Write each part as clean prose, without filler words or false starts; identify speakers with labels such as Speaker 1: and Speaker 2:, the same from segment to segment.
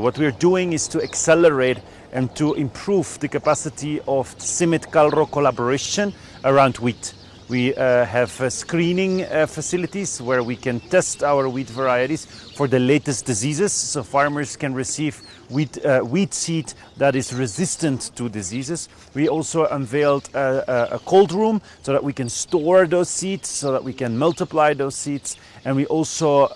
Speaker 1: What we're doing is to accelerate and to improve the capacity of CIMMYT-KALRO collaboration around wheat. We have screening facilities where we can test our wheat varieties for the latest diseases, so farmers can receive wheat seed that is resistant to diseases. We also unveiled a cold room so that we can store those seeds, so that we can multiply those seeds. And we also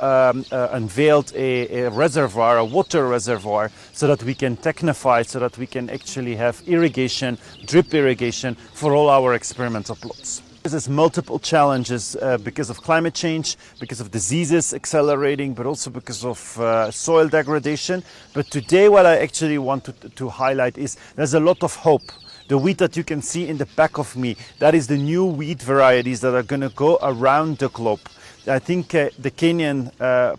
Speaker 1: unveiled a reservoir, a water reservoir, so that we can technify, so that we can actually have irrigation, drip irrigation for all our experimental plots. There's multiple challenges because of climate change, because of diseases accelerating, but also because of soil degradation. But today what I actually want to highlight is there's a lot of hope. The wheat that you can see in the back of me, that is the new wheat varieties that are going to go around the globe. I think the Kenyan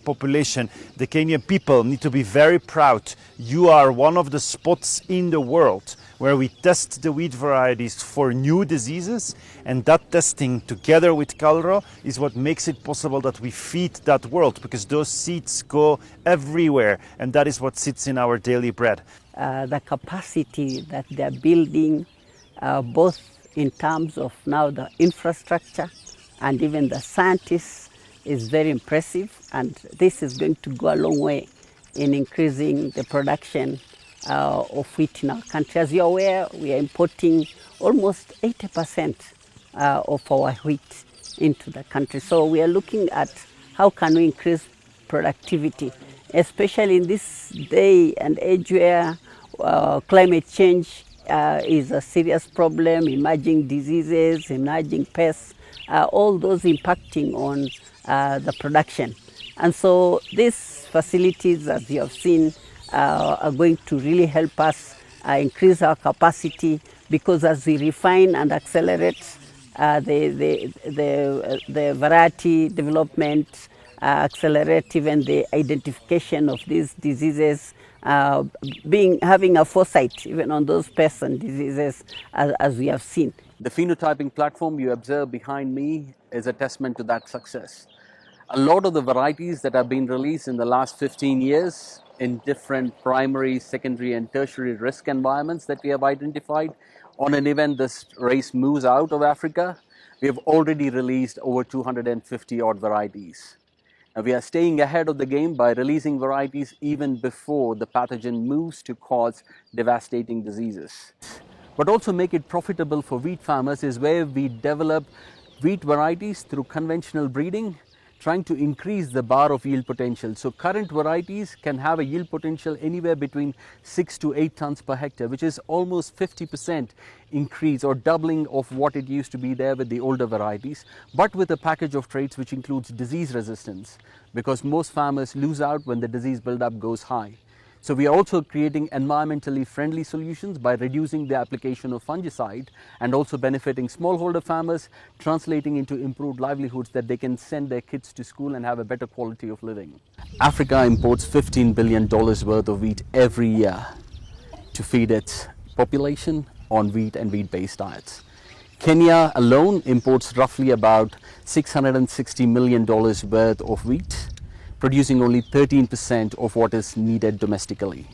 Speaker 1: population, the Kenyan people need to be very proud. You are one of the spots in the world where we test the wheat varieties for new diseases, and that testing together with KALRO is what makes it possible that we feed that world, because those seeds go everywhere, and that is what sits in our daily bread.
Speaker 2: The capacity that they're building, both in terms of now the infrastructure and even the scientists, is very impressive, and this is going to go a long way in increasing the production of wheat in our country. As you're aware, we are importing almost 80% of our wheat into the country. So we are looking at how can we increase productivity, especially in this day and age where climate change is a serious problem, emerging diseases, emerging pests, all those impacting on the production. And so these facilities, as you have seen, are going to really help us increase our capacity, because as we refine and accelerate the variety development, accelerate even the identification of these diseases, having a foresight even on those pests and diseases, as we have seen.
Speaker 3: The phenotyping platform you observe behind me is a testament to that success. A lot of the varieties that have been released in the last 15 years in different primary, secondary and tertiary risk environments that we have identified, on an event this race moves out of Africa, we have already released over 250 odd varieties. Now we are staying ahead of the game by releasing varieties even before the pathogen moves to cause devastating diseases. But also make it profitable for wheat farmers is where we develop wheat varieties through conventional breeding, trying to increase the bar of yield potential. So current varieties can have a yield potential anywhere between 6 to 8 tons per hectare, which is almost 50% increase or doubling of what it used to be there with the older varieties, but with a package of traits which includes disease resistance, because most farmers lose out when the disease buildup goes high. So we are also creating environmentally friendly solutions by reducing the application of fungicide and also benefiting smallholder farmers, translating into improved livelihoods that they can send their kids to school and have a better quality of living. Africa imports $15 billion worth of wheat every year to feed its population on wheat and wheat-based diets. Kenya alone imports roughly about $660 million worth of wheat, producing only 13% of what is needed domestically.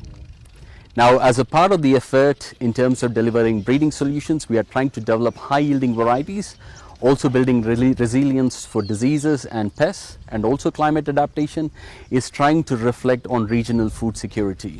Speaker 3: Now, as a part of the effort in terms of delivering breeding solutions, we are trying to develop high-yielding varieties, also building resilience for diseases and pests, and also climate adaptation is trying to reflect on regional food security.